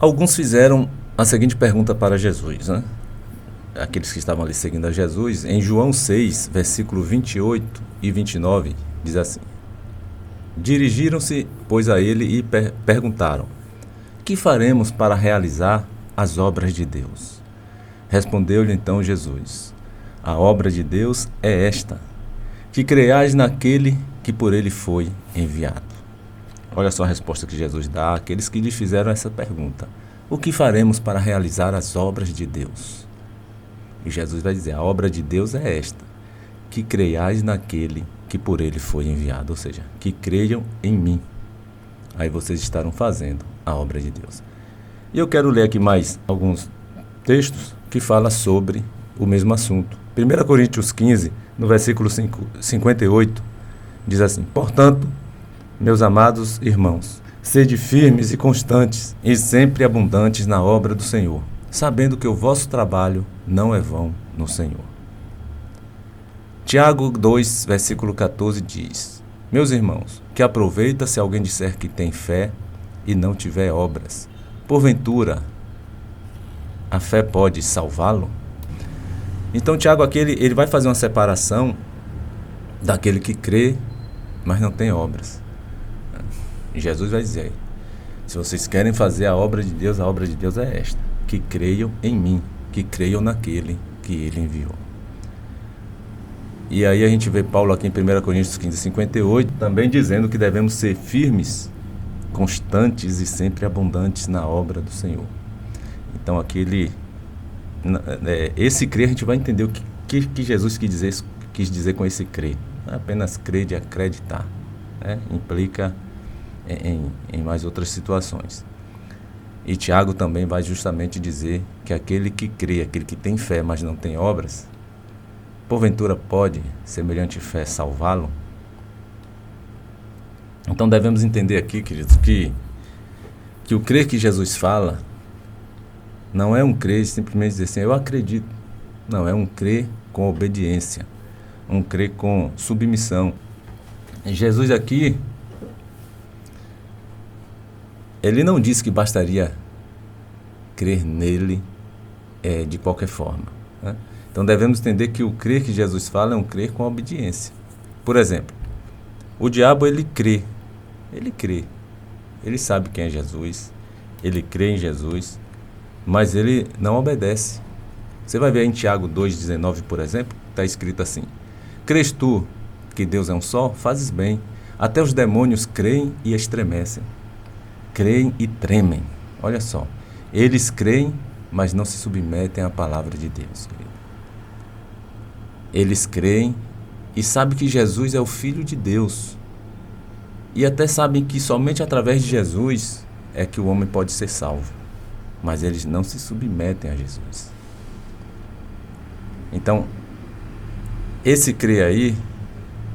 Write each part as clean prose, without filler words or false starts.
Alguns fizeram a seguinte pergunta para Jesus, né? Aqueles que estavam ali seguindo a Jesus, em João 6, versículo 28 e 29, diz assim: Dirigiram-se, pois, a ele e perguntaram: Que faremos para realizar as obras de Deus? Respondeu-lhe então Jesus: A obra de Deus é esta, que creiais naquele que por ele foi enviado. Olha só a resposta que Jesus dá àqueles que lhe fizeram essa pergunta: O que faremos para realizar as obras de Deus? E Jesus vai dizer: A obra de Deus é esta, que creiais naquele que por ele foi enviado, ou seja, que creiam em mim. Aí vocês estarão fazendo a obra de Deus. E eu quero ler aqui mais alguns textos que falam sobre o mesmo assunto. 1 Coríntios 15, no versículo 58, diz assim: Portanto, meus amados irmãos, sede firmes e constantes, e sempre abundantes na obra do Senhor, sabendo que o vosso trabalho não é vão no Senhor. Tiago 2, versículo 14 diz: Meus irmãos, que aproveita se alguém disser que tem fé e não tiver obras? Porventura, a fé pode salvá-lo? Então, Tiago aqui, ele vai fazer uma separação daquele que crê, mas não tem obras. E Jesus vai dizer: se vocês querem fazer a obra de Deus é esta, que creiam em mim, que creiam naquele que ele enviou. E aí a gente vê Paulo aqui em 1 Coríntios 15, 58, também dizendo que devemos ser firmes, constantes e sempre abundantes na obra do Senhor. Então aqui esse crer, a gente vai entender o que Jesus quis dizer com esse crer. Não é apenas crer de acreditar, né? Implica em mais outras situações. E Tiago também vai justamente dizer que aquele que crê, aquele que tem fé, mas não tem obras, porventura pode semelhante fé salvá-lo? Então devemos entender aqui, queridos, que o crer que Jesus fala não é um crer simplesmente dizer assim, eu acredito. Não, é um crer com obediência, um crer com submissão. E Jesus aqui, ele não disse que bastaria crer nele de qualquer forma, né? Então devemos entender que o crer que Jesus fala é um crer com obediência. Por exemplo, o diabo ele crê, ele sabe quem é Jesus, ele crê em Jesus, mas ele não obedece. Você vai ver em Tiago 2,19, por exemplo, está escrito assim: Crês tu que Deus é um só? Fazes bem. Até os demônios creem e estremecem. Creem e tremem. Olha só, eles creem, mas não se submetem à palavra de Deus, querido. Eles creem e sabem que Jesus é o Filho de Deus. E até sabem que somente através de Jesus é que o homem pode ser salvo. Mas eles não se submetem a Jesus. Então, esse crer aí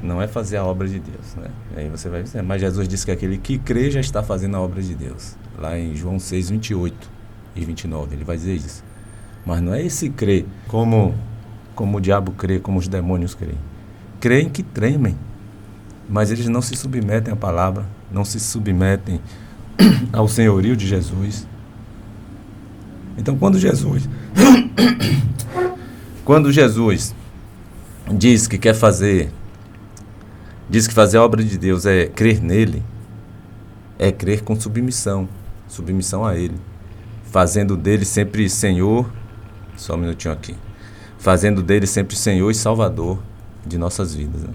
não é fazer a obra de Deus, né? Aí você vai dizer, mas Jesus disse que aquele que crê já está fazendo a obra de Deus. Lá em João 6, 28 e 29, ele vai dizer isso. Mas não é esse crer como o diabo crê, como os demônios creem. Creem que tremem, mas eles não se submetem à palavra, não se submetem ao senhorio de Jesus. Então, quando Jesus diz que fazer a obra de Deus é crer nele, é crer com submissão a ele, fazendo dele sempre Senhor, só um minutinho aqui, fazendo dele sempre Senhor e Salvador de nossas vidas, né?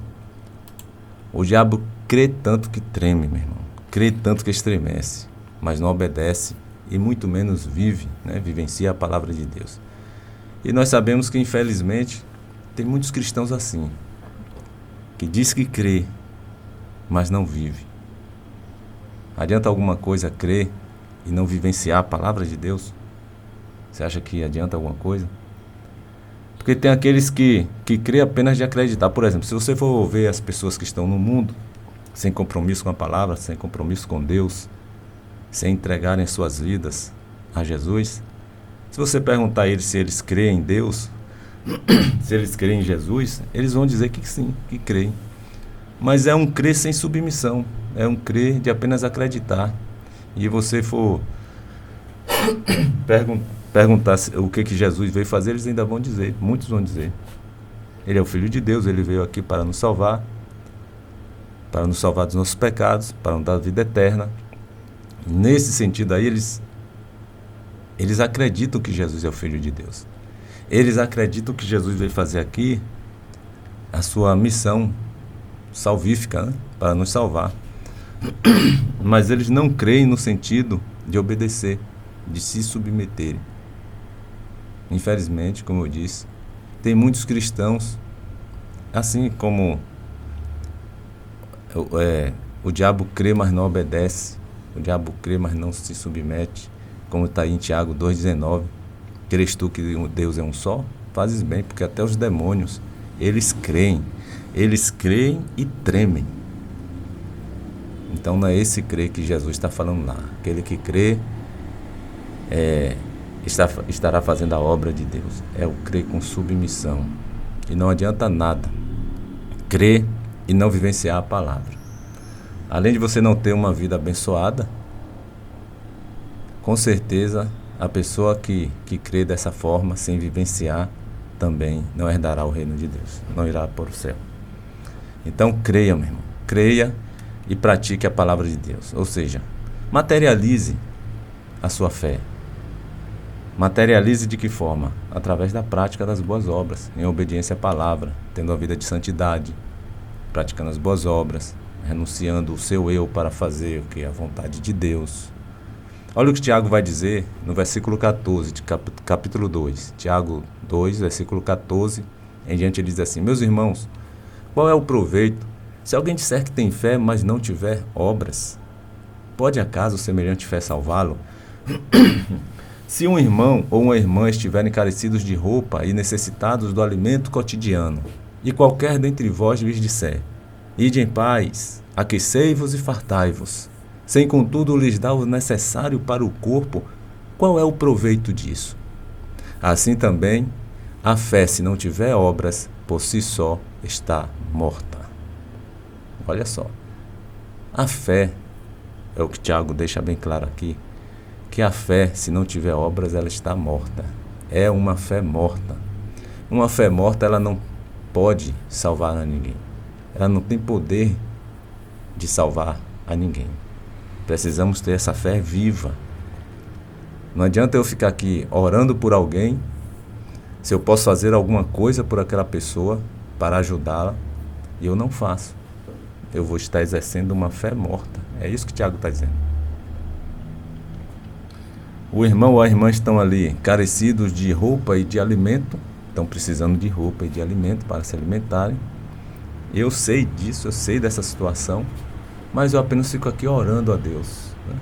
O diabo crê tanto que treme, meu irmão, crê tanto que estremece, mas não obedece e muito menos vive, né? Vivencia a palavra de Deus. E nós sabemos que, infelizmente, tem muitos cristãos assim, que diz que crê, mas não vive. Adianta alguma coisa crer e não vivenciar a palavra de Deus? Você acha que adianta alguma coisa? Porque tem aqueles que crê apenas de acreditar. Por exemplo, se você for ver as pessoas que estão no mundo, sem compromisso com a palavra, sem compromisso com Deus, sem entregarem suas vidas a Jesus, se você perguntar a eles se eles creem em Deus, se eles creem em Jesus, eles vão dizer que sim, que creem. Mas é um crer sem submissão, é um crer de apenas acreditar. E você for perguntar o que Jesus veio fazer, eles ainda vão dizer, muitos vão dizer. Ele é o Filho de Deus, ele veio aqui para nos salvar dos nossos pecados, para nos dar vida eterna. Nesse sentido aí, eles acreditam que Jesus é o Filho de Deus. Eles acreditam que Jesus veio fazer aqui a sua missão salvífica, né? Para nos salvar. Mas eles não creem no sentido de obedecer, de se submeterem. Infelizmente, como eu disse, tem muitos cristãos, assim como o diabo crê, mas não obedece. O diabo crê, mas não se submete. Como está aí em Tiago 2,19. Crês tu que Deus é um só? Fazes bem, porque até os demônios, eles creem e tremem. Então não é esse crer que Jesus está falando lá. Aquele que crê estará fazendo a obra de Deus. É o crer com submissão. E não adianta nada crer e não vivenciar a palavra. Além de você não ter uma vida abençoada, com certeza a pessoa que crê dessa forma, sem vivenciar, também não herdará o reino de Deus, não irá para o céu. Então creia, meu irmão, creia e pratique a palavra de Deus. Ou seja, materialize a sua fé. Materialize de que forma? Através da prática das boas obras, em obediência à palavra, tendo uma vida de santidade, praticando as boas obras, renunciando o seu eu para fazer o que é a vontade de Deus. Olha o que Tiago vai dizer no versículo 14 de capítulo 2. Tiago 2, versículo 14 em diante, ele diz assim: meus irmãos, qual é o proveito se alguém disser que tem fé, mas não tiver obras? Pode acaso semelhante fé salvá-lo? Se um irmão ou uma irmã estiverem carecidos de roupa e necessitados do alimento cotidiano, e qualquer dentre vós lhes disser: ide em paz, aquecei-vos e fartai-vos, sem contudo lhes dar o necessário para o corpo, qual é o proveito disso? Assim também, a fé, se não tiver obras, por si só está morta. Olha só, a fé, é o que Tiago deixa bem claro aqui, que a fé, se não tiver obras, ela está morta. É uma fé morta. Uma fé morta, ela não pode salvar a ninguém. Ela não tem poder de salvar a ninguém. Precisamos ter essa fé viva. Não adianta eu ficar aqui orando por alguém, se eu posso fazer alguma coisa por aquela pessoa para ajudá-la, e eu não faço. Eu vou estar exercendo uma fé morta. É isso que Tiago está dizendo. O irmão ou a irmã estão ali carecidos de roupa e de alimento, estão precisando de roupa e de alimento para se alimentarem. Eu sei disso, eu sei dessa situação, mas eu apenas fico aqui orando a Deus, né?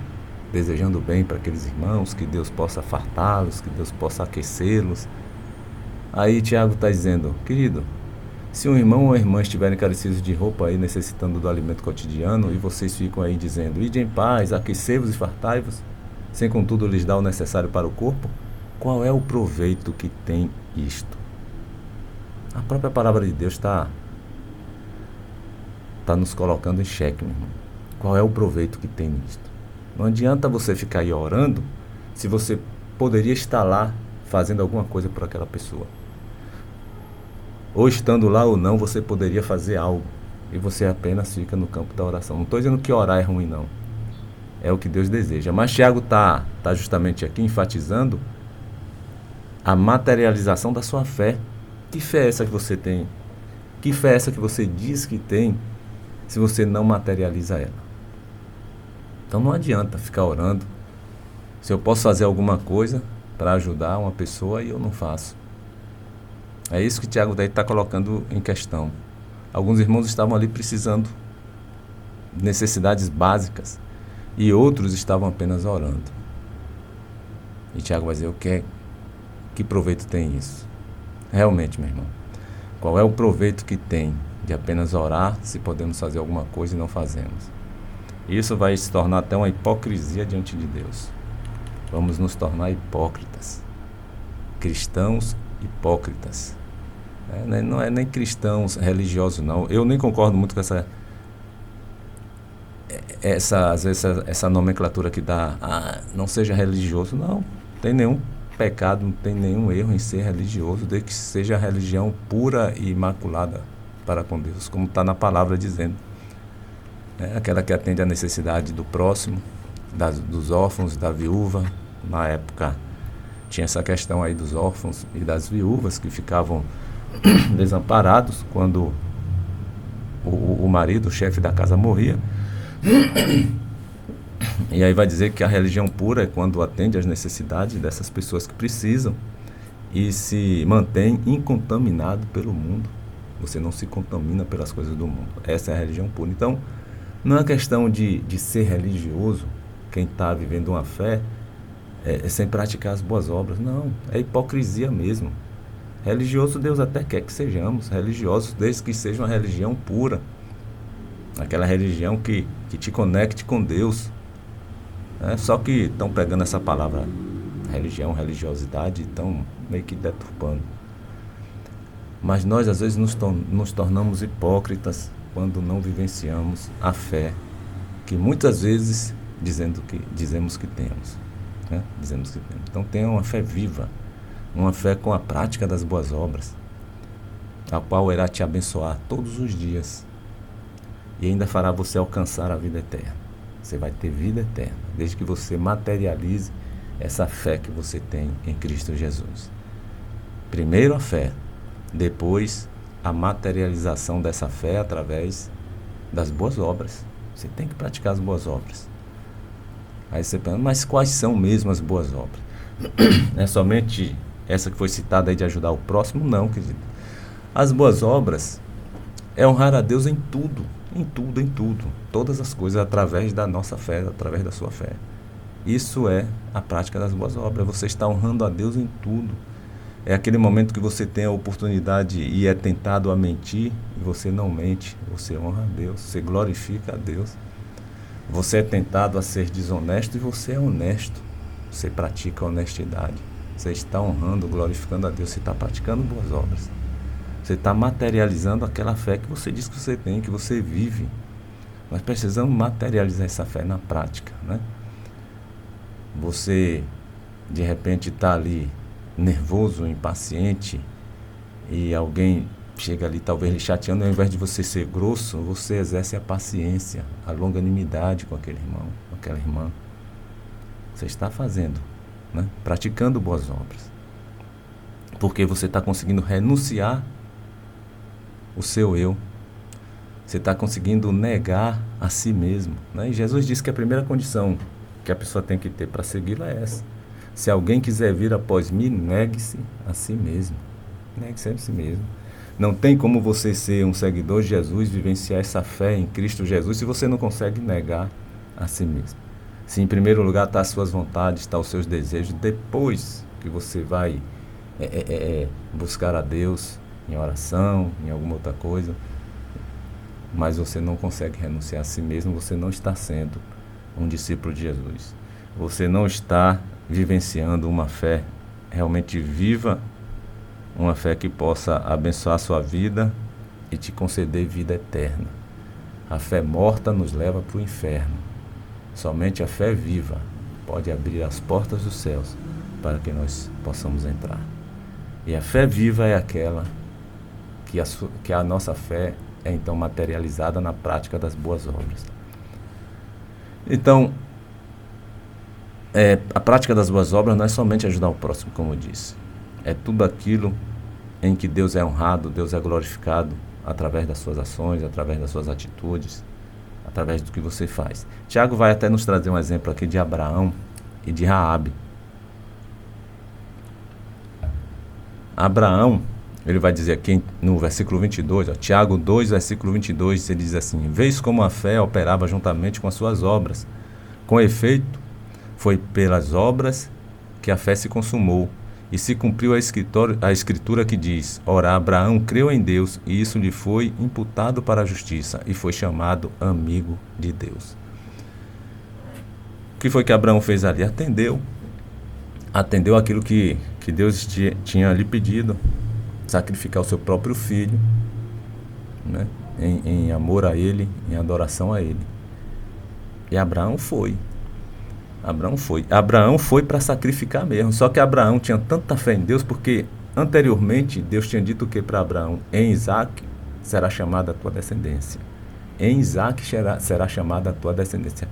Desejando bem para aqueles irmãos, que Deus possa fartá-los, que Deus possa aquecê-los. Aí Tiago está dizendo: querido, se um irmão ou uma irmã estiverem carecidos de roupa aí, necessitando do alimento cotidiano, e vocês ficam aí dizendo: ide em paz, aquecei-vos e fartai-vos, sem contudo lhes dar o necessário para o corpo, qual é o proveito que tem isto? A própria palavra de Deus está nos colocando em xeque, meu irmão. Qual é o proveito que tem nisto? Não adianta você ficar aí orando, se você poderia estar lá fazendo alguma coisa por aquela pessoa. Ou estando lá ou não, você poderia fazer algo, e você apenas fica no campo da oração. Não estou dizendo que orar é ruim, não. É o que Deus deseja. Mas Tiago está justamente aqui enfatizando a materialização da sua fé. Que fé é essa que você tem? Que fé é essa que você diz que tem, se você não materializa ela? Então não adianta ficar orando. Se eu posso fazer alguma coisa para ajudar uma pessoa e eu não faço. É isso que Tiago daí está colocando em questão. Alguns irmãos estavam ali precisando de necessidades básicas e outros estavam apenas orando. E Tiago vai dizer: que proveito tem isso? Realmente, meu irmão, qual é o proveito que tem de apenas orar, se podemos fazer alguma coisa e não fazemos? Isso vai se tornar até uma hipocrisia diante de Deus. Vamos nos tornar hipócritas. Cristãos hipócritas. Não é nem cristãos religiosos, não. Eu nem concordo muito com às vezes essa nomenclatura que dá, não seja religioso, não tem nenhum pecado, não tem nenhum erro em ser religioso, desde que seja a religião pura e imaculada para com Deus, como está na palavra dizendo. Aquela que atende à necessidade do próximo, dos órfãos, da viúva. Na época tinha essa questão aí dos órfãos e das viúvas que ficavam desamparados quando o marido, o chefe da casa, morria. E aí vai dizer que a religião pura é quando atende às necessidades dessas pessoas que precisam e se mantém incontaminado pelo mundo. Você não se contamina pelas coisas do mundo. Essa é a religião pura. Então, não é questão de ser religioso, quem está vivendo uma fé, sem praticar as boas obras. Não, é hipocrisia mesmo. Religioso Deus até quer que sejamos religiosos, desde que seja uma religião pura. Aquela religião que te conecte com Deus. Só que estão pegando essa palavra religião, religiosidade, e estão meio que deturpando. Mas nós às vezes nos tornamos hipócritas quando não vivenciamos a fé que muitas vezes dizemos que temos. Dizemos que temos. Então tenha uma fé viva, uma fé com a prática das boas obras, a qual irá te abençoar todos os dias e ainda fará você alcançar a vida eterna. Você vai ter vida eterna, desde que você materialize essa fé que você tem em Cristo Jesus. Primeiro a fé, depois a materialização dessa fé através das boas obras. Você tem que praticar as boas obras. Aí você pensa, mas quais são mesmo as boas obras? É somente essa que foi citada aí de ajudar o próximo? Não, querido. As boas obras é honrar a Deus em tudo, em tudo, em tudo. Todas as coisas através da nossa fé, através da sua fé. Isso é a prática das boas obras. Você está honrando a Deus em tudo. É aquele momento que você tem a oportunidade e é tentado a mentir, e você não mente, você honra a Deus, você glorifica a Deus. Você é tentado a ser desonesto e você é honesto. Você pratica a honestidade. Você está honrando, glorificando a Deus, você está praticando boas obras. Você está materializando aquela fé que você diz que você tem, que você vive. Nós precisamos materializar essa fé na prática, né? Você, de repente, está ali nervoso, impaciente, e alguém chega ali talvez lhe chateando, ao invés de você ser grosso, você exerce a paciência, a longanimidade com aquele irmão, com aquela irmã. Você está fazendo, né? Praticando boas obras. Porque você está conseguindo renunciar o seu eu. Você está conseguindo negar a si mesmo, né? E Jesus disse que a primeira condição que a pessoa tem que ter para segui-lo é essa. Se alguém quiser vir após mim, negue-se a si mesmo. Negue-se a si mesmo. Não tem como você ser um seguidor de Jesus, vivenciar essa fé em Cristo Jesus, se você não consegue negar a si mesmo. Se em primeiro lugar está as suas vontades, está os seus desejos, depois que você vai buscar a Deus em oração, em alguma outra coisa, mas você não consegue renunciar a si mesmo, você não está sendo um discípulo de Jesus. Você não está vivenciando uma fé realmente viva, uma fé que possa abençoar a sua vida e te conceder vida eterna. A fé morta nos leva para o inferno. Somente a fé viva pode abrir as portas dos céus para que nós possamos entrar. E a fé viva é aquela que a nossa fé é então materializada na prática das boas obras. Então, a prática das boas obras não é somente ajudar o próximo, como eu disse. É tudo aquilo em que Deus é honrado, Deus é glorificado através das suas ações, através das suas atitudes, através do que você faz. Tiago vai até nos trazer um exemplo aqui de Abraão e de Raabe. Abraão, ele vai dizer aqui no versículo 22, Tiago 2, versículo 22, ele diz assim: vês como a fé operava juntamente com as suas obras. Com efeito, foi pelas obras que a fé se consumou, e se cumpriu a escritura que diz: ora, Abraão creu em Deus, e isso lhe foi imputado para a justiça, e foi chamado amigo de Deus. O que foi que Abraão fez ali? Atendeu aquilo que Deus tinha lhe pedido, sacrificar o seu próprio filho, né? Em amor a Ele, em adoração a Ele. E Abraão foi. Abraão foi para sacrificar mesmo. Só que Abraão tinha tanta fé em Deus, porque anteriormente Deus tinha dito o que para Abraão? Em Isaac será chamada a tua descendência. Em Isaac será chamada a tua descendência.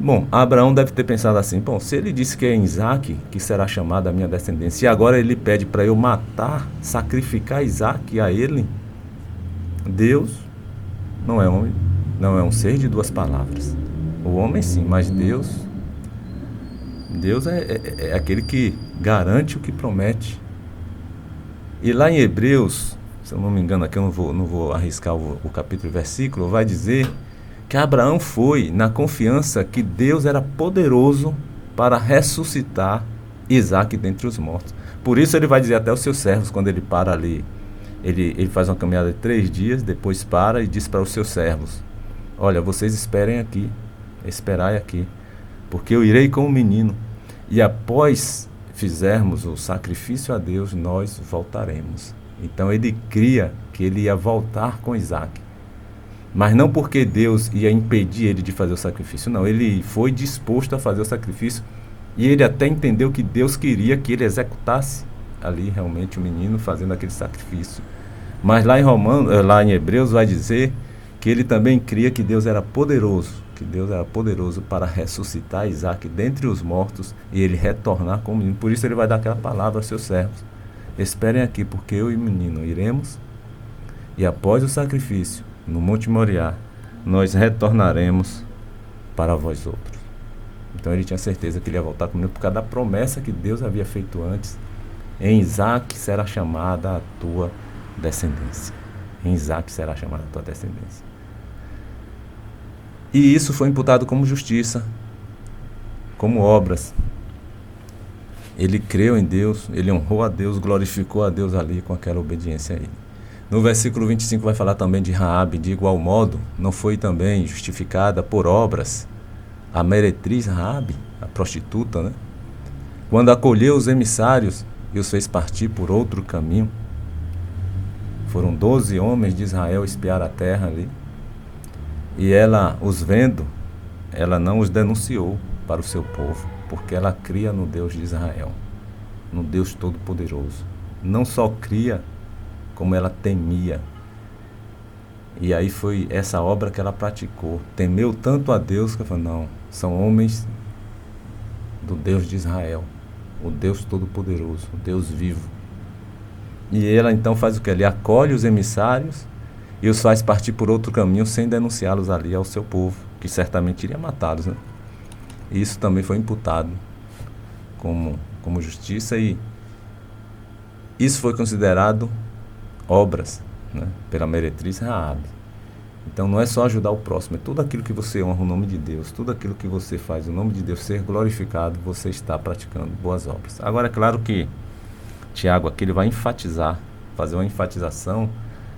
Bom, Abraão deve ter pensado assim, bom, se ele disse que é em Isaac que será chamada a minha descendência, e agora ele pede para eu matar, sacrificar Isaac a ele, Deus não é homem, não é um ser de duas palavras. O homem sim, mas Deus é aquele que garante o que promete. E lá em Hebreus, se eu não me engano aqui, eu não vou arriscar o capítulo e versículo, vai dizer que Abraão foi na confiança que Deus era poderoso para ressuscitar Isaac dentre os mortos. Por isso ele vai dizer até aos seus servos, quando ele para ali, ele faz uma caminhada de 3 dias, depois para e diz para os seus servos, olha, vocês esperem aqui, esperai aqui, porque eu irei com o menino, e após fizermos o sacrifício a Deus, nós voltaremos. Então ele cria que ele ia voltar com Isaac. Mas não porque Deus ia impedir ele de fazer o sacrifício, não. Ele foi disposto a fazer o sacrifício e ele até entendeu que Deus queria que ele executasse ali realmente o menino fazendo aquele sacrifício. Mas lá em Hebreus vai dizer que ele também cria que Deus era poderoso para ressuscitar Isaac dentre os mortos e ele retornar com o menino. Por isso ele vai dar aquela palavra aos seus servos. Esperem aqui, porque eu e o menino iremos e após o sacrifício no Monte Moriá, nós retornaremos para vós outros. Então ele tinha certeza que ele ia voltar comigo por causa da promessa que Deus havia feito antes. Em Isaac será chamada a tua descendência. Em Isaac será chamada a tua descendência. E isso foi imputado como justiça, como obras. Ele creu em Deus, ele honrou a Deus, glorificou a Deus ali com aquela obediência a ele. No versículo 25 vai falar também de Raabe, de igual modo, não foi também justificada por obras a meretriz Raabe, a prostituta, né? Quando acolheu os emissários e os fez partir por outro caminho. Foram 12 homens de Israel espiar a terra ali. E ela, os vendo, ela não os denunciou para o seu povo, porque ela cria no Deus de Israel, no Deus Todo-Poderoso. Não só cria, como ela temia. E aí foi essa obra que ela praticou. Temeu tanto a Deus que ela falou, não, são homens do Deus de Israel, o Deus Todo-Poderoso, o Deus vivo. E ela então faz o que? Ele acolhe os emissários e os faz partir por outro caminho sem denunciá-los ali ao seu povo, que certamente iria matá-los, né? E isso também foi imputado como justiça e isso foi considerado obras, né, pela meretriz Raabe. Então não é só ajudar o próximo, é tudo aquilo que você honra o nome de Deus, tudo aquilo que você faz o nome de Deus ser glorificado, você está praticando boas obras. Agora é claro que Tiago aqui ele vai enfatizar, fazer uma enfatização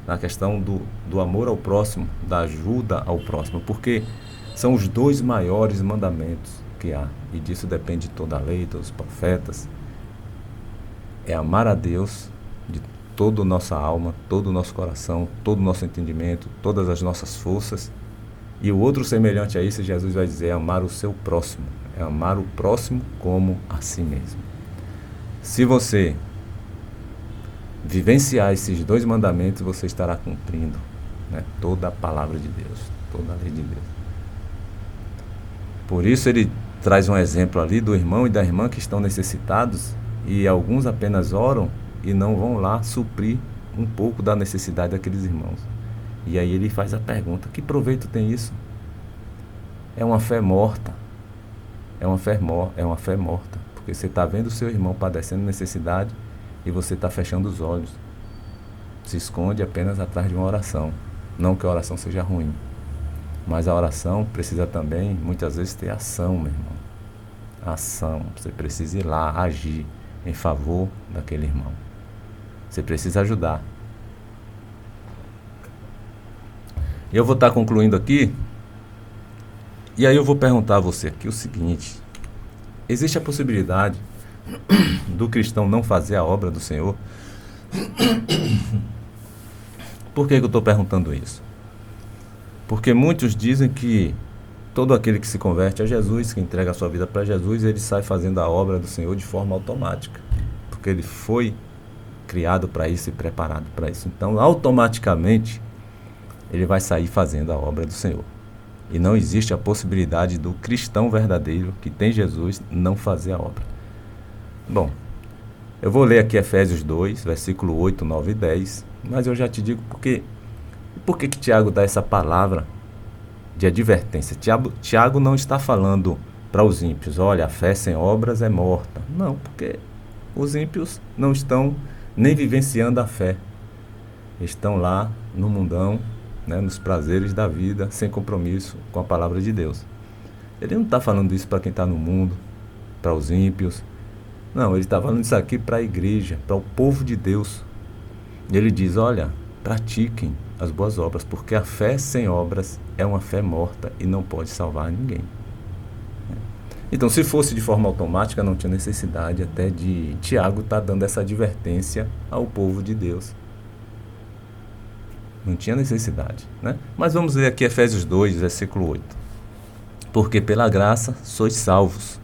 na questão do amor ao próximo, da ajuda ao próximo, porque são os 2 maiores mandamentos que há, e disso depende toda a lei, todos os profetas. É amar a Deus de toda a nossa alma, todo o nosso coração, todo o nosso entendimento, todas as nossas forças. E o outro semelhante a isso, Jesus vai dizer, é amar o seu próximo. É amar o próximo como a si mesmo. Se você vivenciar esses 2 mandamentos, você estará cumprindo, né, toda a palavra de Deus, toda a lei de Deus. Por isso ele traz um exemplo ali do irmão e da irmã que estão necessitados e alguns apenas oram e não vão lá suprir um pouco da necessidade daqueles irmãos. E aí ele faz a pergunta, que proveito tem isso? É uma fé morta. É uma fé morta. Porque você está vendo o seu irmão padecendo necessidade e você está fechando os olhos. Se esconde apenas atrás de uma oração. Não que a oração seja ruim. Mas a oração precisa também, muitas vezes, ter ação, meu irmão. Ação. Você precisa ir lá, agir em favor daquele irmão. Você precisa ajudar. E eu vou estar concluindo aqui. E aí eu vou perguntar a você aqui o seguinte. Existe a possibilidade do cristão não fazer a obra do Senhor? Por que eu estou perguntando isso? Porque muitos dizem que todo aquele que se converte a Jesus, que entrega a sua vida para Jesus, ele sai fazendo a obra do Senhor de forma automática, porque ele foi criado para isso e preparado para isso. Então, automaticamente, ele vai sair fazendo a obra do Senhor. E não existe a possibilidade do cristão verdadeiro, que tem Jesus, não fazer a obra. Bom, eu vou ler aqui Efésios 2, versículo 8, 9 e 10, mas eu já te digo por que Tiago dá essa palavra de advertência. Tiago não está falando para os ímpios, olha, a fé sem obras é morta. Não, porque os ímpios não estão nem vivenciando a fé. Estão lá no mundão, né, nos prazeres da vida, sem compromisso com a palavra de Deus. Ele não está falando isso para quem está no mundo, para os ímpios. Não, ele está falando isso aqui para a igreja, para o povo de Deus. E ele diz, olha, pratiquem as boas obras, porque a fé sem obras é uma fé morta e não pode salvar ninguém. Então, se fosse de forma automática, não tinha necessidade até de Tiago estar dando essa advertência ao povo de Deus. Não tinha necessidade, né? Mas vamos ler aqui Efésios 2, versículo 8. Porque pela graça sois salvos,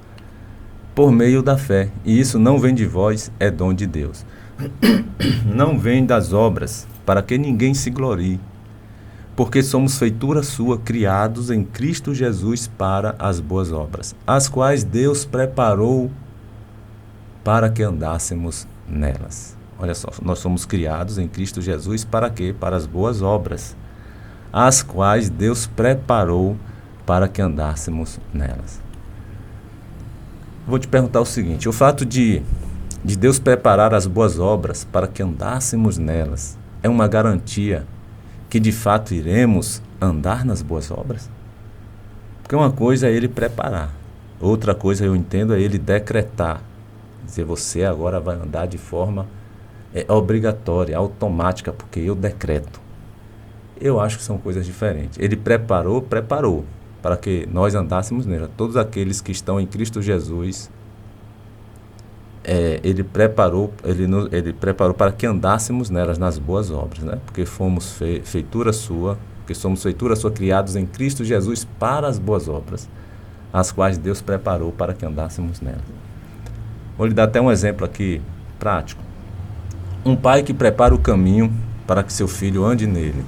por meio da fé, e isso não vem de vós, é dom de Deus. Não vem das obras, para que ninguém se glorie, porque somos feitura sua, criados em Cristo Jesus para as boas obras, as quais Deus preparou para que andássemos nelas. Olha só, nós somos criados em Cristo Jesus para quê? Para as boas obras, as quais Deus preparou para que andássemos nelas. Vou te perguntar o seguinte, o fato de Deus preparar as boas obras para que andássemos nelas, é uma garantia que de fato iremos andar nas boas obras? Porque uma coisa é Ele preparar, outra coisa eu entendo é Ele decretar, dizer você agora vai andar de forma obrigatória, automática, porque eu decreto. Eu acho que são coisas diferentes. Ele preparou para que nós andássemos nela. Todos aqueles que estão em Cristo Jesus, Ele preparou para que andássemos nelas, nas boas obras, né? Porque fomos feitura sua, porque somos feitura sua, criados em Cristo Jesus para as boas obras, as quais Deus preparou para que andássemos nelas. Vou lhe dar até um exemplo aqui prático. Um pai que prepara o caminho para que seu filho ande nele.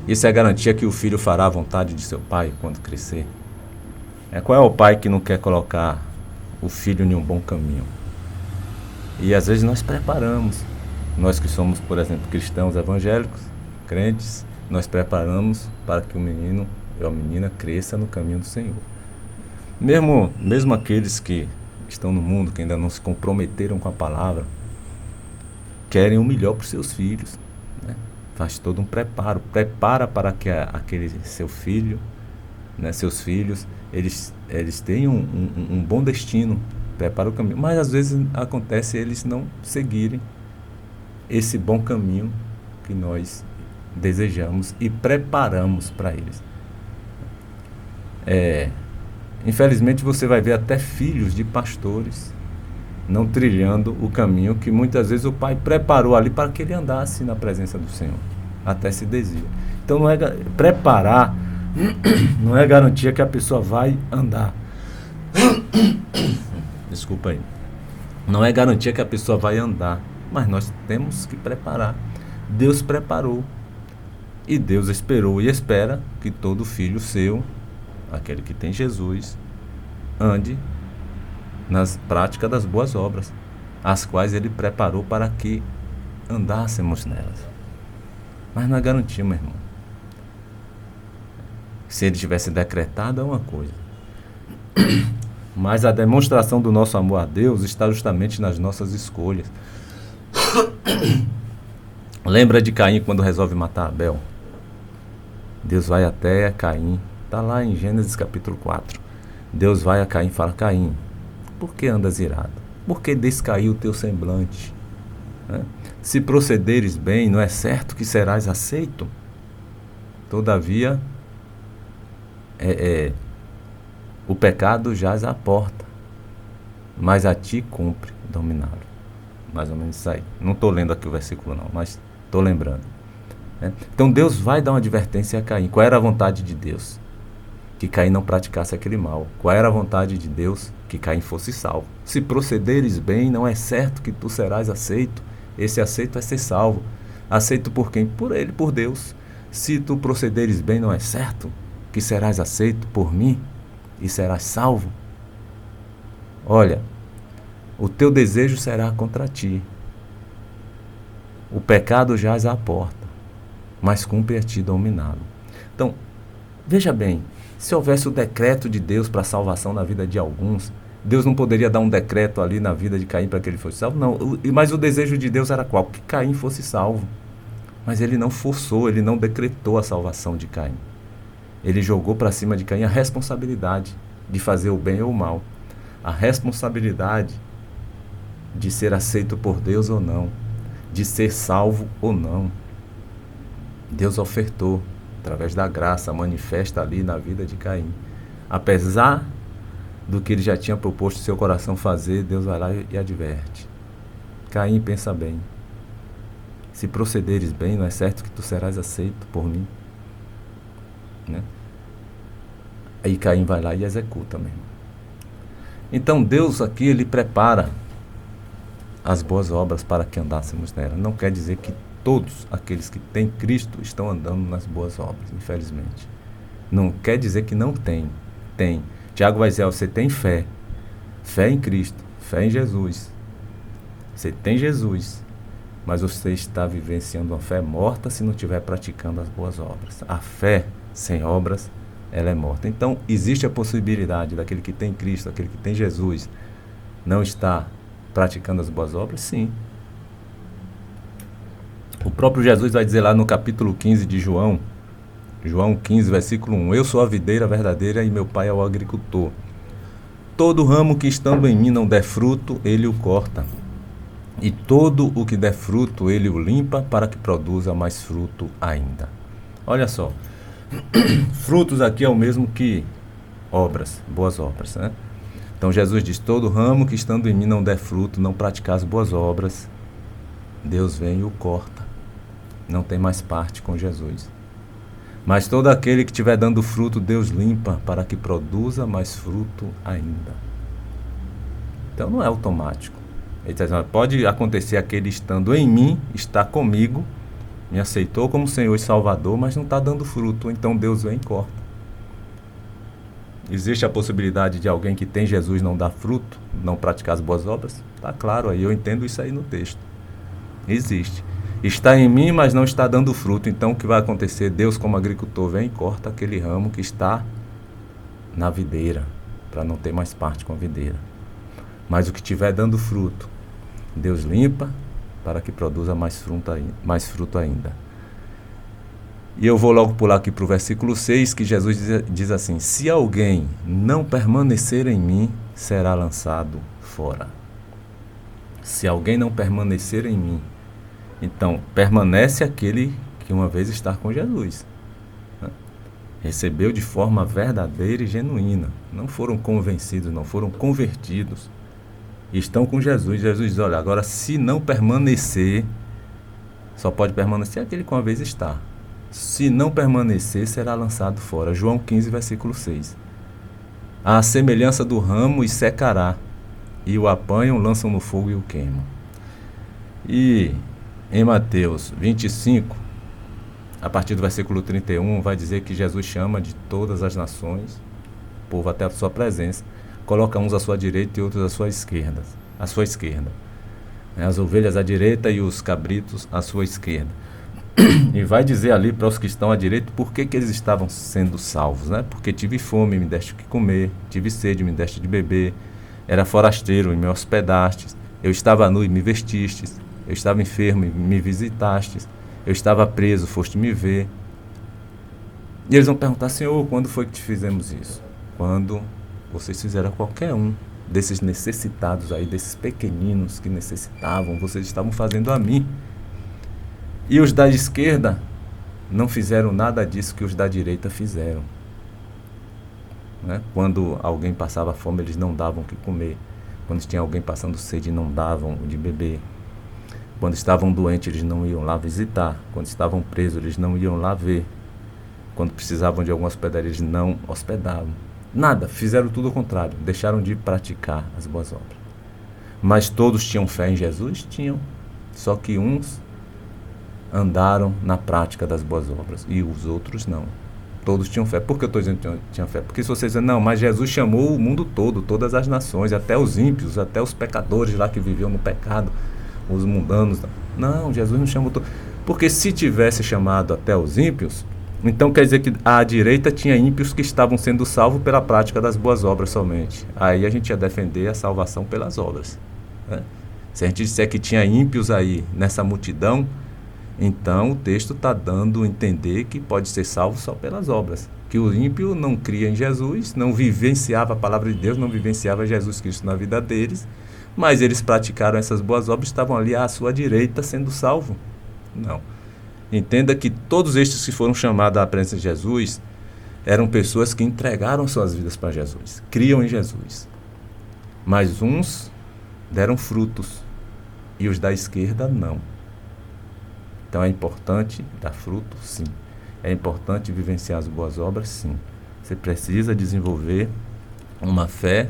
Isso é garantia que o filho fará a vontade de seu pai quando crescer. Qual é o pai que não quer colocar o filho em um bom caminho? E às vezes nós preparamos. Nós que somos, por exemplo, cristãos evangélicos, crentes, nós preparamos para que o menino ou a menina cresça no caminho do Senhor. Mesmo aqueles que estão no mundo, que ainda não se comprometeram com a palavra, querem o melhor para os seus filhos, né? Faz todo um prepara para que aquele seu filho, né, seus filhos, eles tenham um bom destino, prepara o caminho, mas às vezes acontece eles não seguirem esse bom caminho que nós desejamos e preparamos para eles. Infelizmente você vai ver até filhos de pastores não trilhando o caminho que muitas vezes o pai preparou ali para que ele andasse na presença do Senhor, até se desvia. Então preparar não é garantia que a pessoa vai andar. Desculpa aí. Não é garantia que a pessoa vai andar, mas nós temos que preparar. Deus preparou e Deus esperou e espera que todo filho seu, aquele que tem Jesus, ande nas práticas das boas obras, as quais Ele preparou para que andássemos nelas. Mas não é garantia, meu irmão. Se Ele tivesse decretado é uma coisa, mas a demonstração do nosso amor a Deus está justamente nas nossas escolhas. Lembra de Caim quando resolve matar Abel? Deus vai até Caim, está lá em Gênesis capítulo 4. Deus vai a Caim e fala: Caim, por que andas irado? Por que descaiu o teu semblante? Se procederes bem, não é certo que serás aceito? Todavia, o pecado jaz à porta, mas a ti cumpre dominá-lo. Mais ou menos isso aí. Não estou lendo aqui o versículo não, mas estou lembrando. Então Deus vai dar uma advertência a Caim. Qual era a vontade de Deus? que Caim não praticasse aquele mal. Qual era a vontade de Deus? Que Caim fosse salvo. Se procederes bem, não é certo que tu serás aceito. Esse aceito é ser salvo. Aceito por quem? Por ele, por Deus. Se tu procederes bem, não é certo que serás aceito por mim e serás salvo? Olha, o teu desejo será contra ti. O pecado jaz à porta, mas cumpre a ti dominá-lo. Então, veja bem, se houvesse o decreto de Deus para a salvação na vida de alguns, Deus não poderia dar um decreto ali na vida de Caim para que ele fosse salvo? Não, mas o desejo de Deus era qual? Que Caim fosse salvo. Mas ele não forçou, ele não decretou a salvação de Caim. Ele jogou para cima de Caim a responsabilidade de fazer o bem ou o mal. A responsabilidade de ser aceito por Deus ou não, de ser salvo ou não. Deus ofertou, através da graça, manifesta ali na vida de Caim. Apesar do que ele já tinha proposto seu coração fazer, Deus vai lá e adverte. Caim, pensa bem. Se procederes bem, não é certo que tu serás aceito por mim? Né? Aí Caim vai lá e executa mesmo. Então Deus aqui, ele prepara as boas obras para que andássemos nela. Não quer dizer que todos aqueles que têm Cristo estão andando nas boas obras, infelizmente. Não quer dizer que não tem. Tem. Tiago vai dizer, você tem fé. Fé em Cristo. Fé em Jesus. Você tem Jesus. Mas você está vivenciando uma fé morta se não estiver praticando as boas obras. A fé sem obras, ela é morta. Então, existe a possibilidade daquele que tem Cristo, aquele que tem Jesus, não estar praticando as boas obras? Sim. O próprio Jesus vai dizer lá no capítulo 15 de João 15, versículo 1, eu sou a videira verdadeira e meu pai é o agricultor. Todo ramo que estando em mim não der fruto, ele o corta. E todo o que der fruto, ele o limpa para que produza mais fruto ainda. Olha só, frutos aqui é o mesmo que obras, boas obras, né? Então Jesus diz, todo ramo que estando em mim não der fruto, não praticar as boas obras, Deus vem e o corta. Não tem mais parte com Jesus. Mas todo aquele que estiver dando fruto, Deus limpa para que produza mais fruto ainda. Então não é automático. Ele diz, pode acontecer aquele estando em mim, está comigo, me aceitou como Senhor e Salvador, mas não está dando fruto, então Deus vem e corta. Existe a possibilidade de alguém que tem Jesus não dar fruto, não praticar as boas obras? Está claro aí, eu entendo isso aí no texto. Existe. Está em mim, mas não está dando fruto, então o que vai acontecer? Deus, como agricultor, vem e corta aquele ramo que está na videira, para não ter mais parte com a videira. Mas o que estiver dando fruto, Deus limpa para que produza mais fruto ainda. E eu vou logo pular aqui para o versículo 6, que Jesus diz assim, se alguém não permanecer em mim, será lançado fora. Se alguém não permanecer em mim, então permanece aquele que uma vez está com Jesus. Né? Recebeu de forma verdadeira e genuína. Não foram convencidos, não foram convertidos. Estão com Jesus. Jesus diz, olha, agora se não permanecer, só pode permanecer aquele que uma vez está. Se não permanecer, será lançado fora. João 15, versículo 6. À semelhança do ramo e secará, e o apanham, lançam no fogo e o queimam. E em Mateus 25, a partir do versículo 31, vai dizer que Jesus chama de todas as nações, o povo até a sua presença, coloca uns à sua direita e outros à sua esquerda. As ovelhas à direita e os cabritos à sua esquerda. E vai dizer ali para os que estão à direita por que eles estavam sendo salvos, né? Porque tive fome, me deste o que comer, tive sede, me deste de beber, era forasteiro e me hospedastes, eu estava nu e me vestistes, eu estava enfermo e me visitastes, eu estava preso, foste me ver. E eles vão perguntar, Senhor, quando foi que te fizemos isso? Quando vocês fizeram a qualquer um desses necessitados aí, desses pequeninos que necessitavam, vocês estavam fazendo a mim. E os da esquerda não fizeram nada disso que os da direita fizeram. Né? Quando alguém passava fome, eles não davam o que comer. Quando tinha alguém passando sede, não davam o de beber. Quando estavam doentes, eles não iam lá visitar. Quando estavam presos, eles não iam lá ver. Quando precisavam de alguma hospedaria, eles não hospedavam. Nada, fizeram tudo ao contrário, deixaram de praticar as boas obras. Mas todos tinham fé em Jesus? Tinham. Só que uns andaram na prática das boas obras e os outros não. Todos tinham fé. Por que eu estou dizendo que tinham fé? Porque se vocês dizem, não, mas Jesus chamou o mundo todo, todas as nações, até os ímpios, até os pecadores lá que viviam no pecado, os mundanos. Não, Jesus não chamou todos. Porque se tivesse chamado até os ímpios, então quer dizer que à direita tinha ímpios que estavam sendo salvos pela prática das boas obras somente. Aí a gente ia defender a salvação pelas obras, né? Se a gente disser que tinha ímpios aí nessa multidão, então o texto está dando a entender que pode ser salvo só pelas obras. Que o ímpio não cria em Jesus, não vivenciava a palavra de Deus, não vivenciava Jesus Cristo na vida deles, mas eles praticaram essas boas obras e estavam ali à sua direita sendo salvos. Não. Entenda que todos estes que foram chamados à presença de Jesus eram pessoas que entregaram suas vidas para Jesus, criam em Jesus. Mas uns deram frutos e os da esquerda não. Então é importante dar fruto, sim. É importante vivenciar as boas obras, sim. Você precisa desenvolver uma fé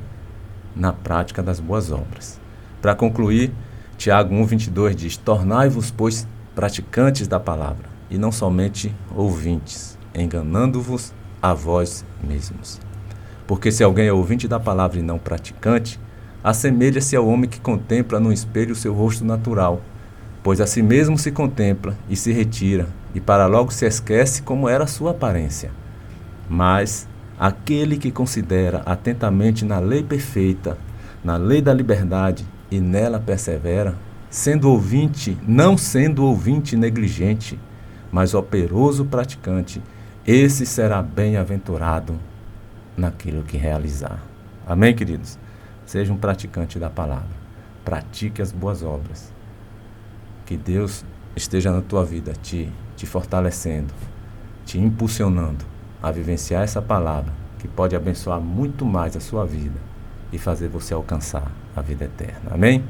na prática das boas obras. Para concluir, Tiago 1:22 diz: tornai-vos, pois, praticantes da palavra, e não somente ouvintes, enganando-vos a vós mesmos. Porque se alguém é ouvinte da palavra e não praticante, assemelha-se ao homem que contempla no espelho o seu rosto natural, pois a si mesmo se contempla e se retira, e para logo se esquece como era a sua aparência. Mas aquele que considera atentamente na lei perfeita, na lei da liberdade, e nela persevera, sendo ouvinte, não sendo ouvinte negligente, mas operoso praticante, esse será bem-aventurado naquilo que realizar. Amém, queridos? Seja um praticante da palavra. Pratique as boas obras. Que Deus esteja na tua vida, te fortalecendo, te impulsionando a vivenciar essa palavra, que pode abençoar muito mais a sua vida e fazer você alcançar a vida eterna. Amém?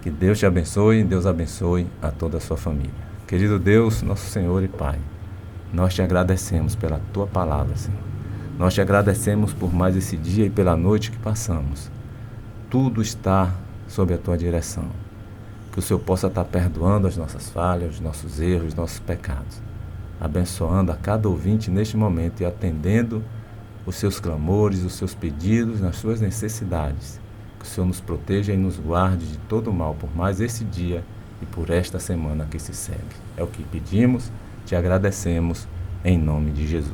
Que Deus te abençoe e Deus abençoe a toda a sua família. Querido Deus, nosso Senhor e Pai, nós te agradecemos pela tua palavra, Senhor. Nós te agradecemos por mais esse dia e pela noite que passamos. Tudo está sob a tua direção. Que o Senhor possa estar perdoando as nossas falhas, os nossos erros, os nossos pecados. Abençoando a cada ouvinte neste momento e atendendo os seus clamores, os seus pedidos, nas suas necessidades. Que o Senhor nos proteja e nos guarde de todo o mal por mais esse dia e por esta semana que se segue. É o que pedimos, te agradecemos, em nome de Jesus.